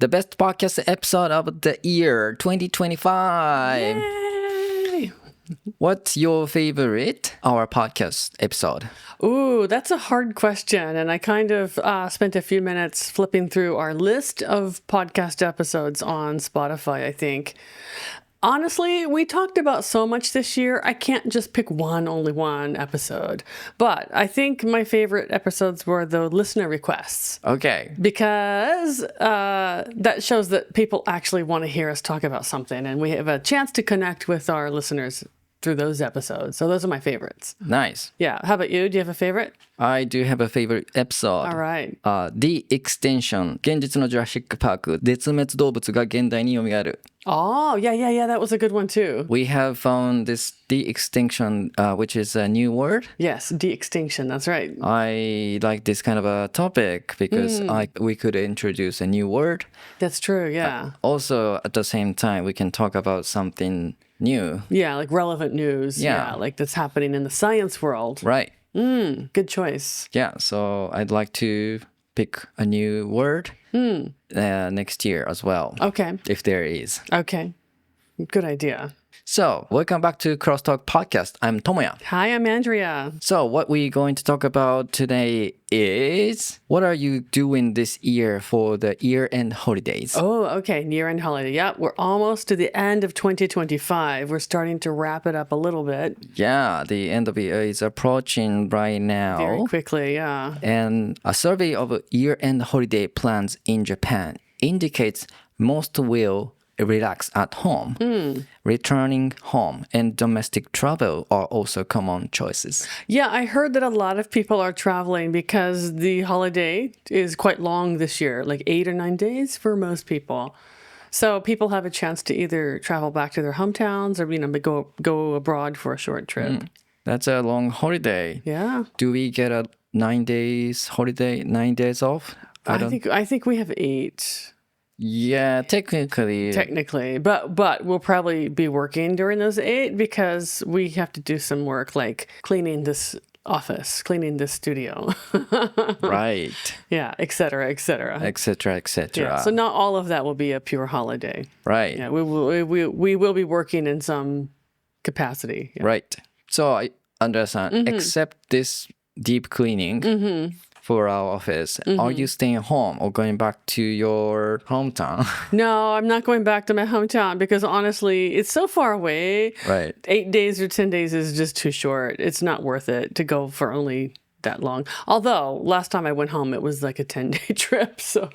the best podcast episode of the year 2025. Yay! What's your favorite our podcast episode? Ooh, that's a hard question. And I kind of spent a few minutes flipping through our list of podcast episodes on Spotify, I think. Honestly, we talked about so much this year, I can't just pick only one episode. But I think my favorite episodes were the listener requests. Okay. Because that shows that people actually want to hear us talk about something. And we have a chance to connect with our listeners through those episodes. So those are my favorites. Nice. Yeah. How about you? Do you have a favorite? I do have a favorite episode. All right. De-extinction 現実のジュラシックパーク絶滅動物が現代に蘇る Oh, yeah. That was a good one too. We have found this de-extinction, which is a new word. Yes, de-extinction. That's right. I like this kind of a topic because we could introduce a new word. That's true. Yeah. Also, at the same time, we can talk about something new. Yeah, like relevant news. Yeah. Like that's happening in the science world. Right. Good choice. Yeah, so I'd like to pick a new word next year as well. Okay. If there is. Okay. Good idea. So, welcome back to CrossTalk podcast. I'm Tomoya. Hi, I'm Andrea. So, what we're going to talk about today is what are you doing this year for the year-end holidays? Oh, okay. Year-end holiday. Yeah, we're almost to the end of 2025. We're starting to wrap it up a little bit. Yeah, the end of the year is approaching right now. Very quickly, yeah. And a survey of year-end holiday plans in Japan indicates most will relax at home. Returning home and domestic travel are also common choices. Yeah, I heard that a lot of people are traveling because the holiday is quite long this year, like 8 or 9 days for most people. So people have a chance to either travel back to their hometowns or go abroad for a short trip. That's a long holiday. Yeah. Do we get a 9 days holiday, 9 days off? I think we have 8. Yeah, technically. But we'll probably be working during those 8 because we have to do some work like cleaning this office, cleaning this studio. Right. Yeah, et cetera. Etc. Yeah, so not all of that will be a pure holiday. Right. Yeah, we will be working in some capacity. Yeah. Right. So I understand. Except this deep cleaning for our office, are you staying home or going back to your hometown? No, I'm not going back to my hometown because honestly, it's so far away. Right. 8 days or 10 days is just too short. It's not worth it to go for only that long. Although last time I went home, it was like a 10-day trip. So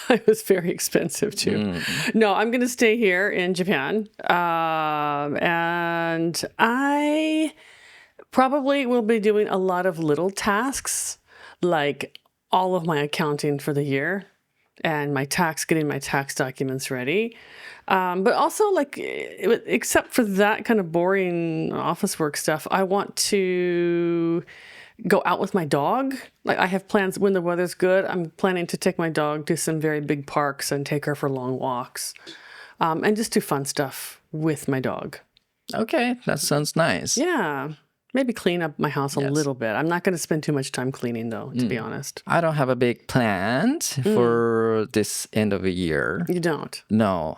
it was very expensive too. No, I'm going to stay here in Japan. And I probably will be doing a lot of little tasks, like all of my accounting for the year and getting my tax documents ready. But also, like, except for that kind of boring office work stuff, I want to go out with my dog. Like, I have plans when the weather's good. I'm planning to take my dog to some very big parks and take her for long walks, and just do fun stuff with my dog. Okay, that sounds nice. Yeah. Maybe clean up my house a little bit. I'm not going to spend too much time cleaning, though, to be honest. I don't have a big plans for this end of the year. You don't? No,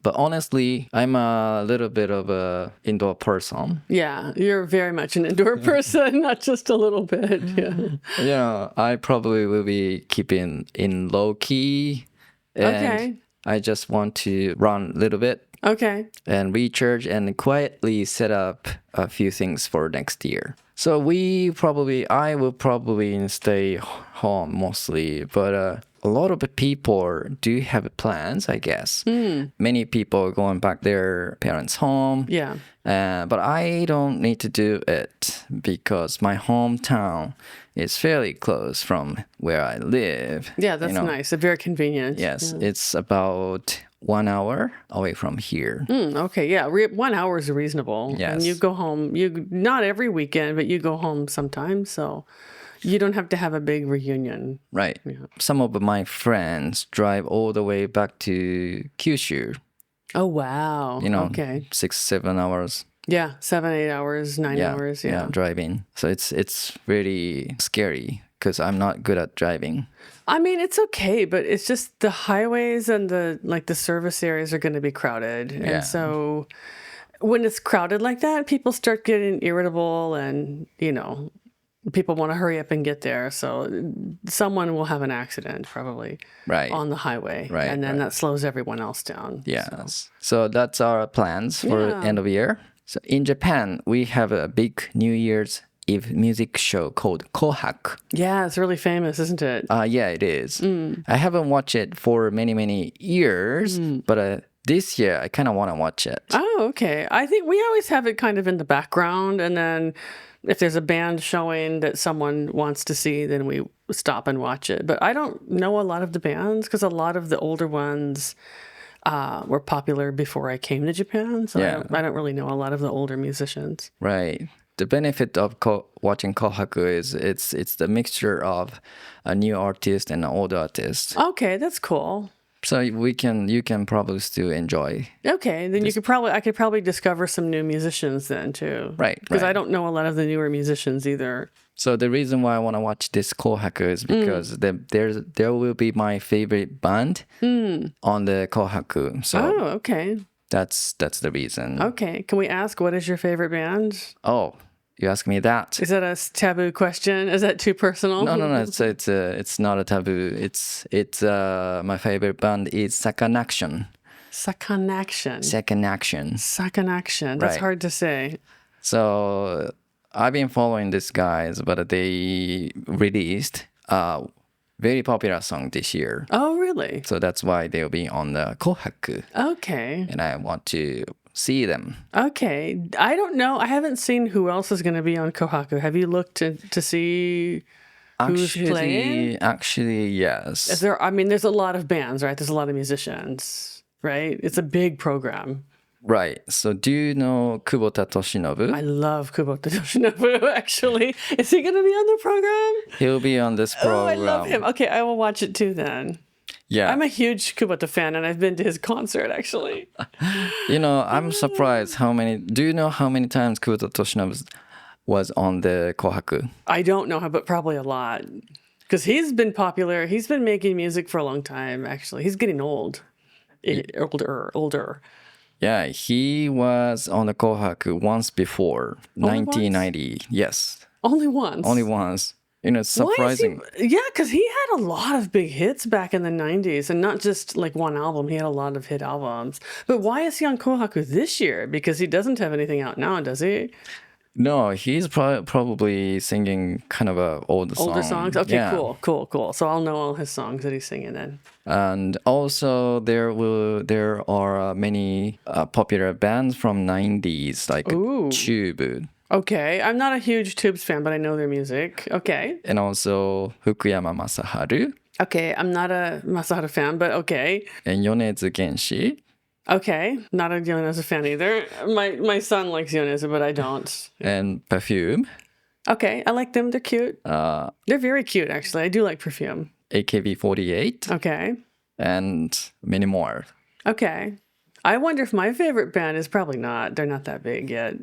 but honestly, I'm a little bit of a indoor person. Yeah, you're very much an indoor person, not just a little bit. Yeah. Yeah, I probably will be keeping in low key. And Okay. I just want to run a little bit. Okay. And recharge and quietly set up a few things for next year. So I will probably stay home mostly, but a lot of people do have plans, I guess. Many people are going back their parents' home. Yeah. But I don't need to do it because my hometown is fairly close from where I live. Yeah, that's nice. Very convenient. Yes, it's about 1 hour away from here. Okay, yeah. 1 hour is reasonable. Yes. And you go home, not every weekend, but you go home sometimes. So you don't have to have a big reunion. Right. Yeah. Some of my friends drive all the way back to Kyushu. Oh, wow. Okay. 6-7 hours. Yeah, 7-8 hours, 9 hours. Yeah. driving. So it's really scary because I'm not good at driving. I mean, it's okay, but it's just the highways and the service areas are going to be crowded. Yeah. And so when it's crowded like that, people start getting irritable and, people want to hurry up and get there. So someone will have an accident probably Right. on the highway. Right, And then right. that slows everyone else down. Yes. So that's our plans for Yeah. end of year. So in Japan, we have a big New Year's Eve music show called Kohaku. Yeah, it's really famous, isn't it? Yeah, it is. I haven't watched it for many, many years, but this year I kind of want to watch it. Oh, okay. I think we always have it kind of in the background, and then if there's a band showing that someone wants to see, then we stop and watch it. But I don't know a lot of the bands because a lot of the older ones were popular before I came to Japan. So Yeah. I don't really know a lot of the older musicians. Right. The benefit of watching Kohaku is it's the mixture of a new artist and an old artist. Okay, that's cool. So you can probably still enjoy. Okay, then I could probably discover some new musicians then too. Right, Because I right. don't know a lot of the newer musicians either. So the reason why I want to watch this Kohaku is because there will be my favorite band on the Kohaku. So Oh, okay. that's the reason. Okay. Can we ask what is your favorite band? Oh, you ask me that? Is that a taboo question? Is that too personal? No. It's not a taboo. It's my favorite band is Sakanaction. Sakanaction. Sakanaction. Sakanaction. That's Right. hard to say. So I've been following these guys, but they released a very popular song this year. Oh, really? So that's why they'll be on the Kohaku, Okay. and I want to see them. Okay. I don't know. I haven't seen who else is going to be on Kohaku. Have you looked to see who's playing? Actually, yes. There's a lot of bands, right? There's a lot of musicians, right? It's a big program. Right. So do you know Kubota Toshinobu? I love Kubota Toshinobu, actually. Is he going to be on the program? He'll be on this Oh, program. I love him. Okay, I will watch it too then. Yeah. I'm a huge Kubota fan, and I've been to his concert, actually. I'm surprised do you know how many times Kubota Toshinobu was on the Kohaku? I don't know how, but probably a lot. Because he's been popular. He's been making music for a long time, actually. He's getting old. Older. Yeah, he was on the Kohaku once before, Only once? 1990. Yes, Only once. only once. It's Why is surprising. Yeah, because he had a lot of big hits back in the 90s, and not just like one album. He had a lot of hit albums. But why is he on Kohaku this year? Because he doesn't have anything out now, does he? No, he's probably singing kind of a old song. Older songs? Okay, Yeah. cool. So I'll know all his songs that he's singing then. And also there are many popular bands from 90s like Ooh. Tube Okay, I'm not a huge Tubes fan, but I know their music. Okay. and also Fukuyama Masaharu Okay, I'm not a Masaharu fan, but okay. and Yonezu Genshi. Okay, not a Yonezu fan either. My son likes Yonezu, but I don't. And Perfume, Okay, I like them. They're cute. They're very cute, actually. I do like Perfume. AKB48, Okay. and many more. Okay. I wonder if my favorite band is probably not. They're not that big yet.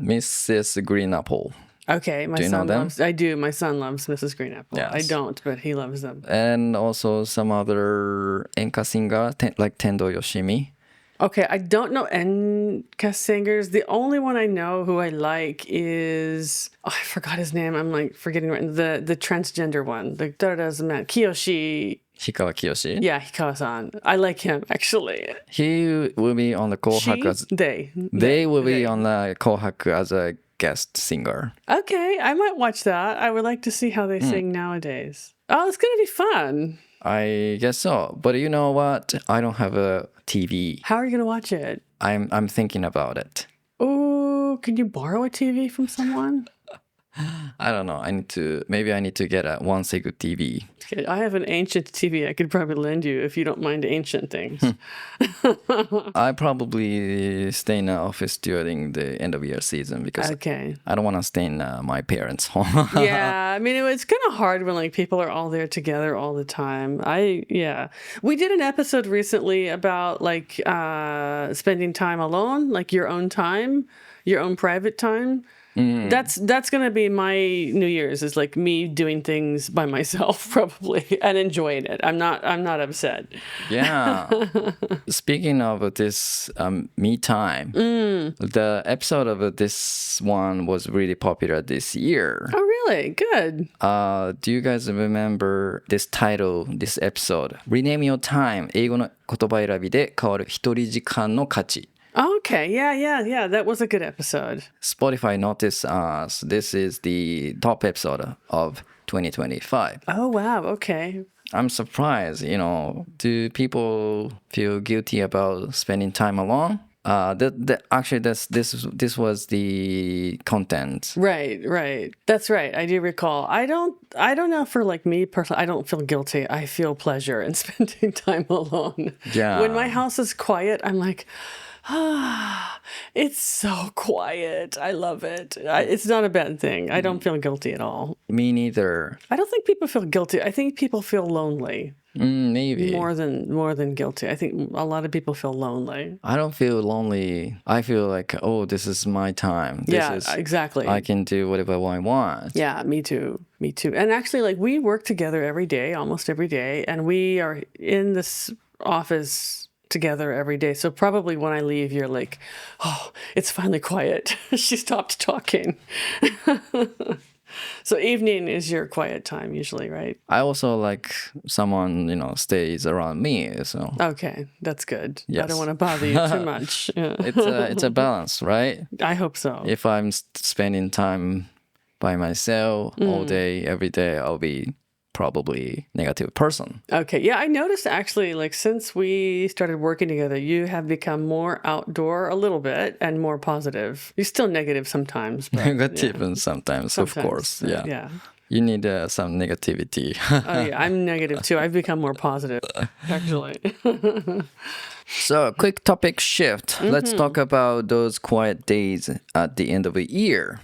Mrs. Green Apple. Okay, my Do you know son them? loves. I do. My son loves Mrs. Green Apple. Yes. I don't, but he loves them. And also some other enka singer like Tendo Yoshimi. Okay, I don't know enka singers. The only one I know who I like is I forgot his name. I'm like forgetting the transgender one. The doesn't matter. Kiyoshi. Hikawa Kiyoshi. Yeah, Hikawa-san. I like him actually. He will be on the Kohaku as they will be on the Kohaku as a guest singer. Okay, I might watch that. I would like to see how they sing nowadays. Oh, it's gonna be fun. I guess so. But you know what? I don't have a TV. How are you gonna watch it? I'm thinking about it. Oh, can you borrow a TV from someone? I don't know. Maybe I need to get a one Segu TV. Okay, I have an ancient TV I could probably lend you if you don't mind ancient things. I probably stay in the office during the end of year season because Okay. I don't want to stay in my parents' home. Yeah, I mean, it's kind of hard when like people are all there together all the time. We did an episode recently about like spending time alone, like your own time, your own private time. That's gonna be my New Year's, is like me doing things by myself probably and enjoying it. I'm not upset. Yeah. Speaking of this me time, the episode of this one was really popular this year. Oh really? Good. Do you guys remember this title, this episode? Rename your time. 英語の言葉選びで変わる一人時間の価値。Okay, yeah. That was a good episode. Spotify noticed us. This is the top episode of 2025. Oh wow, okay. I'm surprised, do people feel guilty about spending time alone? Actually, this was the content. Right. That's right. I do recall. I don't know, for like me personally, I don't feel guilty. I feel pleasure in spending time alone. Yeah. When my house is quiet, I'm like, it's so quiet. I love it. It's not a bad thing. I don't feel guilty at all. Me neither. I don't think people feel guilty. I think people feel lonely. Maybe. More than guilty. I think a lot of people feel lonely. I don't feel lonely. I feel like, oh, this is my time. Exactly. I can do whatever I want. Yeah, me too. And actually, like, we work together every day, almost every day, and we are in this office together every day. So probably when I leave, you're like, oh, it's finally quiet. She stopped talking. So evening is your quiet time usually, right? I also like someone, stays around me. So okay, that's good. Yes. I don't want to bother you too much. Yeah. It's a balance, right? I hope so. If I'm spending time by myself all day, every day, I'll be probably negative person. Okay. Yeah, I noticed actually, like, since we started working together, you have become more outdoor a little bit and more positive. You're still negative sometimes. But, Negative and sometimes, of course. Yeah. Yeah. You need some negativity. Oh yeah, I'm negative too. I've become more positive, actually. So, quick topic shift. Let's talk about those quiet days at the end of the year.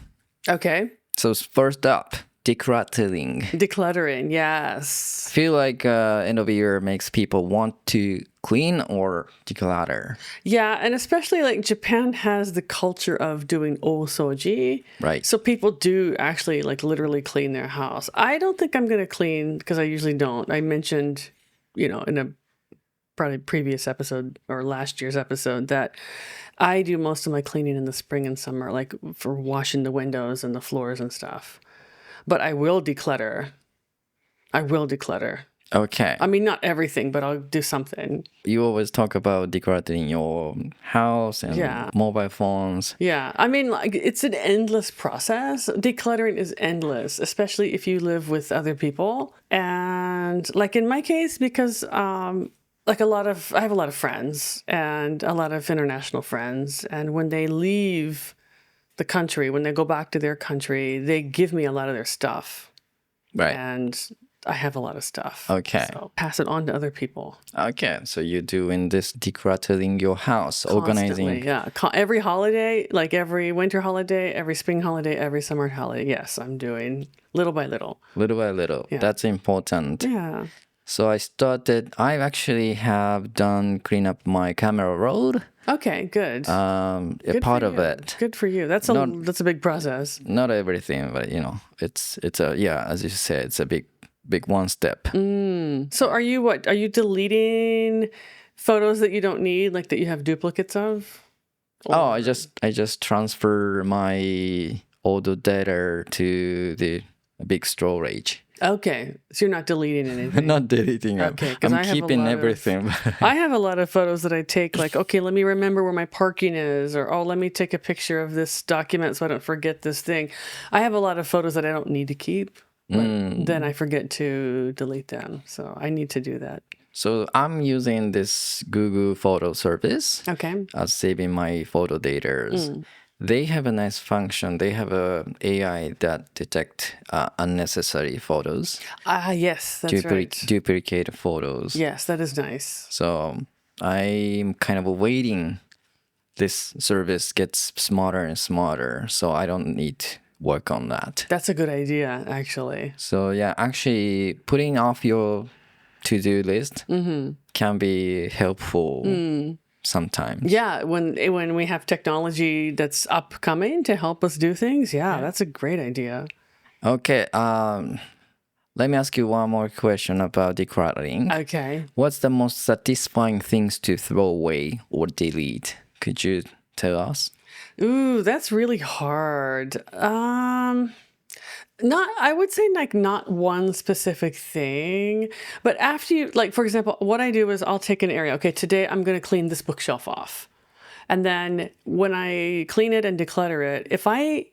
Okay. So, first up, decluttering. Decluttering, yes. Feel like end of the year makes people want to clean or declutter. Yeah, and especially like Japan has the culture of doing osoji. Right. So people do actually like literally clean their house. I don't think I'm going to clean because I usually don't. I mentioned, in a probably previous episode or last year's episode that I do most of my cleaning in the spring and summer, like for washing the windows and the floors and stuff. But I will declutter. Okay. I mean, not everything, but I'll do something. You always talk about decluttering your house and mobile phones. Yeah. I mean, like, it's an endless process. Decluttering is endless, especially if you live with other people. And like in my case, because like I have a lot of friends and a lot of international friends. And when they leave the country, when they go back to their country, they give me a lot of their stuff. Right. And I have a lot of stuff. Okay. So pass it on to other people. Okay. So you're doing this decluttering your house, Constantly, organizing. Yeah. Every holiday, like every winter holiday, every spring holiday, every summer holiday. Yes, I'm doing little by little. Little by little. Yeah. That's important. Yeah. So I actually have done clean up my camera roll. Okay, good. A part of it. Good for you. That's a big process. Not everything, but it's as you said, it's a big one step. So are you deleting photos that you don't need, like that you have duplicates of? Oh, I just transfer my old data to the big storage. Okay, so you're not deleting anything. Not deleting it. Okay, I'm keeping everything. I have a lot of photos that I take, like, okay, let me remember where my parking is, or, oh, let me take a picture of this document so I don't forget this thing. I have a lot of photos that I don't need to keep, but then I forget to delete them. So I need to do that. So I'm using this Google Photo service. Okay. As saving my photo data. They have a nice function. They have a AI that detect unnecessary photos. Yes, that's right. Duplicate photos. Yes, that is nice. So I'm kind of waiting. This service gets smarter and smarter, so I don't need work on that. That's a good idea, actually. So yeah, actually putting off your to-do list can be helpful. sometimes. Yeah, when we have technology that's upcoming to help us do things, that's a great idea. Okay, let me ask you one more question about decluttering. Okay. What's the most satisfying things to throw away or delete? Could you tell us? Ooh, that's really hard. Not, I would say like not one specific thing, but after you, like, for example, what I do is I'll take an area. Okay, today I'm going to clean this bookshelf off. And then when I clean it and declutter it, if I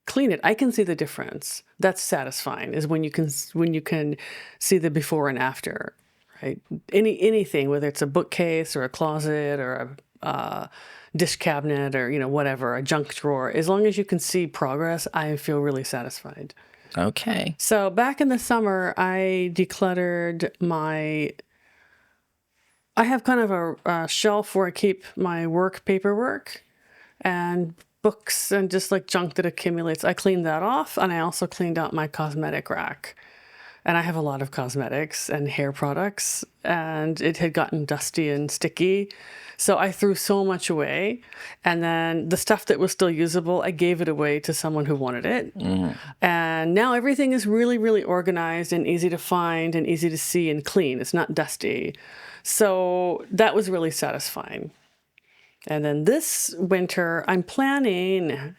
clean it, I can see the difference. That's satisfying, is when you can see the before and after, right? Anything, whether it's a bookcase or a closet or a dish cabinet or, whatever, a junk drawer, as long as you can see progress, I feel really satisfied. Okay. So back in the summer, I decluttered I have kind of a shelf where I keep my work paperwork and books and just like junk that accumulates. I cleaned that off, and I also cleaned out my cosmetic rack. And I have a lot of cosmetics and hair products, and it had gotten dusty and sticky. So I threw so much away. And then the stuff that was still usable, I gave it away to someone who wanted it. Mm-hmm. And now everything is really, really organized and easy to find and easy to see and clean. It's not dusty. So that was really satisfying. And then this winter, I'm planning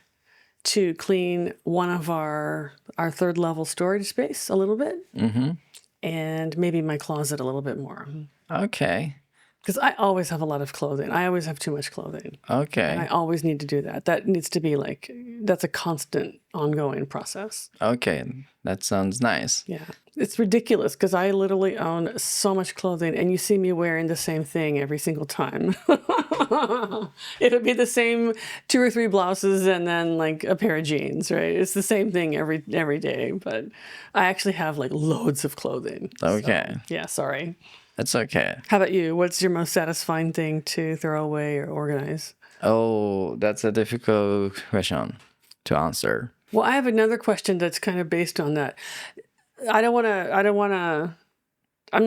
to clean one of our third level storage space a little bit, and maybe my closet a little bit more. Okay. Because I always have a lot of clothing. I always have too much clothing. Okay. And I always need to do that. That needs to be that's a constant, ongoing process. Okay. That sounds nice. Yeah. It's ridiculous because I literally own so much clothing, and you see me wearing the same thing every single time. It'll be the same 2 or 3 blouses and then like a pair of jeans, right? It's the same thing every day, but I actually have like loads of clothing. Okay. So, yeah, sorry. That's okay. How about you? What's your most satisfying thing to throw away or organize? Oh, that's a difficult question to answer. Well, I have another question that's kind of based on that. I'm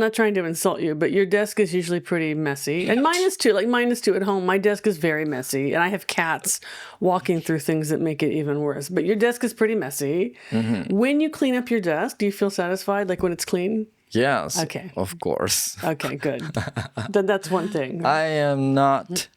not trying to insult you, but your desk is usually pretty messy. And mine is too. Like, mine is too at home. My desk is very messy. And I have cats walking through things that make it even worse. But your desk is pretty messy. Mm-hmm. When you clean up your desk, do you feel satisfied? Like when it's clean? Yes. Okay. Of course. Okay, good. Then that's one thing. I am not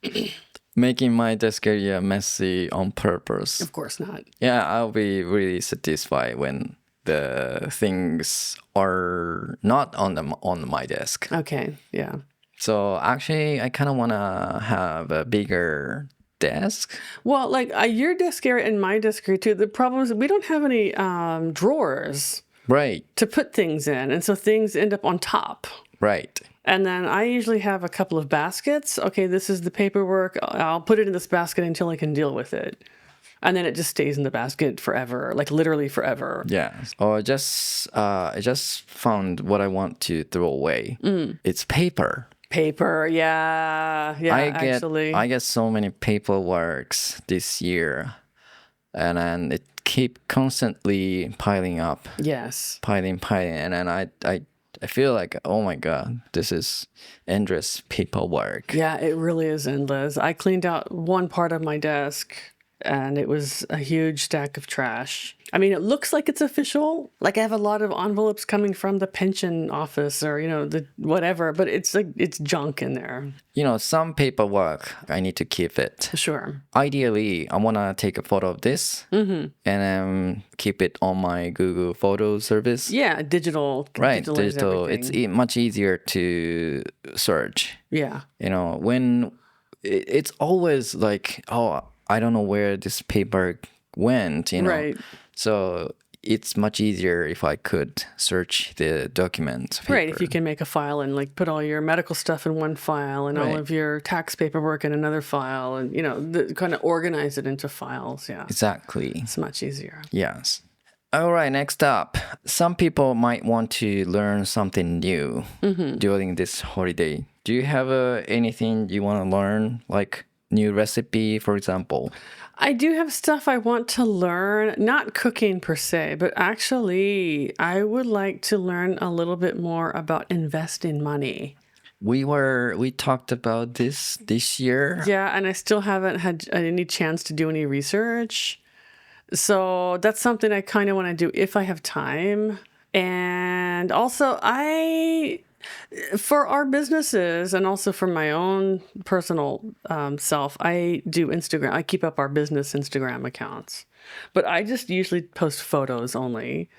making my desk area messy on purpose. Of course not. Yeah, I'll be really satisfied when the things are not on my desk. Okay, yeah. So actually, I kind of want to have a bigger desk. Well, like your desk area and my desk area too, the problem is we don't have any drawers. Right. To put things in. And so things end up on top. Right. And then I usually have a couple of baskets. Okay, this is the paperwork. I'll put it in this basket until I can deal with it. And then it just stays in the basket forever, like literally forever. Yeah. Or I just found what I want to throw away. It's paper. Paper, yeah. I get so many paperworks this year, and then it keep constantly piling up. Yes. Piling, and then I feel like, oh my God, this is endless paperwork. Yeah, it really is endless. I cleaned out one part of my desk, and it was a huge stack of trash. I mean, it looks like it's official. Like I have a lot of envelopes coming from the pension office or, the whatever, but it's like, it's junk in there. Some paperwork, I need to keep it. Sure. Ideally, I want to take a photo of this and keep it on my Google Photo service. Yeah, digital. Right, digital. It's much easier to search. Yeah. When it's always like, oh, I don't know where this paper went, Right. So it's much easier if I could search the document paper. Right, if you can make a file and like put all your medical stuff in one file and all of your tax paperwork in another file and, kind of organize it into files. Yeah. Exactly. It's much easier. Yes. All right, next up. Some people might want to learn something new during this holiday. Do you have anything you want to learn, like new recipe, for example? I do have stuff I want to learn, not cooking per se, but actually I would like to learn a little bit more about investing money. We talked about this year. Yeah, and I still haven't had any chance to do any research. So that's something I kind of want to do if I have time. And also, for our businesses and also for my own personal self, I do Instagram. I keep up our business Instagram accounts, but I just usually post photos only.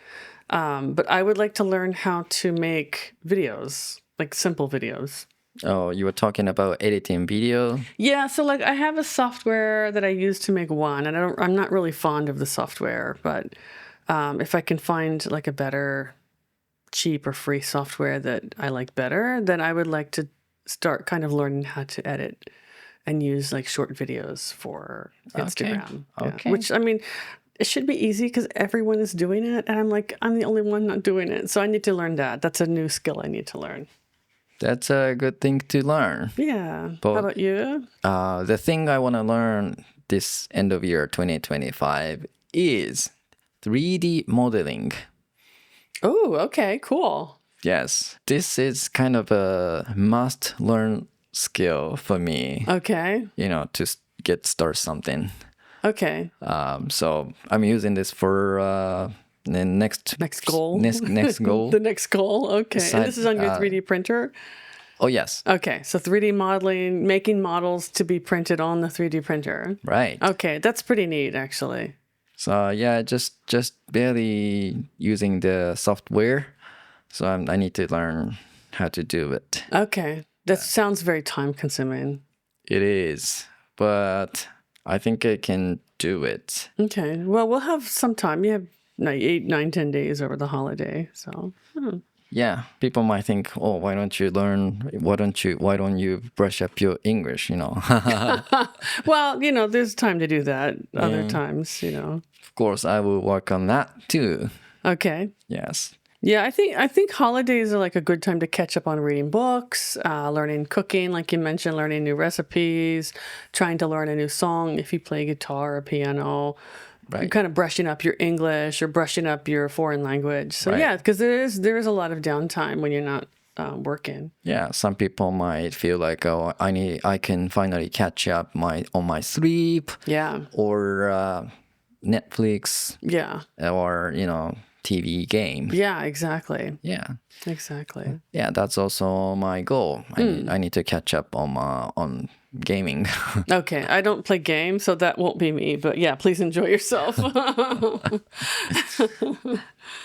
But I would like to learn how to make videos, like simple videos. Oh, you were talking about editing video? Yeah, so like I have a software that I use to make one, and I'm not really fond of the software, but if I can find like a better, cheap or free software that I like better, then I would like to start kind of learning how to edit and use like short videos for Instagram. Okay. Yeah. Which, I mean, it should be easy because everyone is doing it, and I'm the only one not doing it. So I need to learn that. That's a new skill I need to learn. That's a good thing to learn. Yeah. But, how about you? The thing I want to learn this end of year 2025 is 3D modeling. Oh, okay, cool. Yes, this is kind of a must-learn skill for me. Okay. To get start something. Okay. So I'm using this for the next goal. Next goal. The next goal. Okay. And this is on your 3D printer? Oh, yes. Okay. So 3D modeling, making models to be printed on the 3D printer. Right. Okay. That's pretty neat, actually. So yeah, just barely using the software. So I need to learn how to do it. Okay. That sounds very time consuming. It is, but I think I can do it. Okay. Well, we'll have some time. You have 8, 9, 10 days over the holiday. So, Yeah, people might think, oh, why don't you brush up your English, Well, there's time to do that other times, Of course, I will work on that too. Okay. Yes. Yeah, I think holidays are like a good time to catch up on reading books, learning cooking, like you mentioned, learning new recipes, trying to learn a new song if you play guitar or piano. Right. You're kind of brushing up your English or brushing up your foreign language. So Right. yeah, because there is a lot of downtime when you're not working. Yeah, some people might feel like, oh, I can finally catch up on my sleep. Yeah. Or Netflix. Yeah. Or TV game. Yeah, exactly. Yeah. Exactly. Yeah, that's also my goal. I need to catch up on gaming. Okay, I don't play games, so that won't be me. But yeah, please enjoy yourself.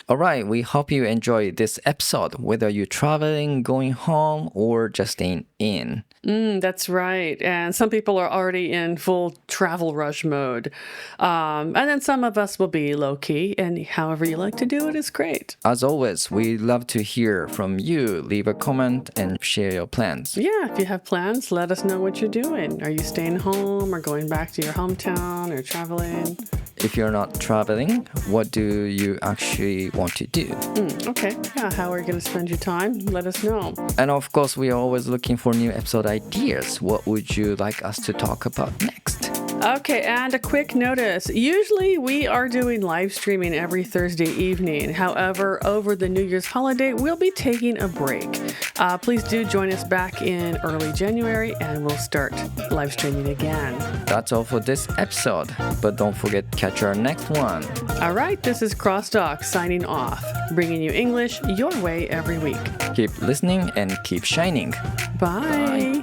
All right, we hope you enjoyed this episode, whether you're traveling, going home, or just staying in. That's right. And some people are already in full travel rush mode. And then some of us will be low key, and however you like to do it is great. As always, we love to hear from you. Leave a comment and share your plans. Yeah, if you have plans, let us know what you're doing. Are you staying home or going back to your hometown or traveling? If you're not traveling, what do you actually want to do? Okay. Yeah, how are you going to spend your time? Let us know. And of course, we are always looking for new episode ideas. What would you like us to talk about next? Okay, and a quick notice. Usually we are doing live streaming every Thursday evening. However, over the New Year's holiday, we'll be taking a break. Please do join us back in early January and we'll start live streaming again. That's all for this episode, but don't forget to catch our next one. All right, this is CrossTalk signing off, bringing you English your way every week. Keep listening and keep shining. Bye.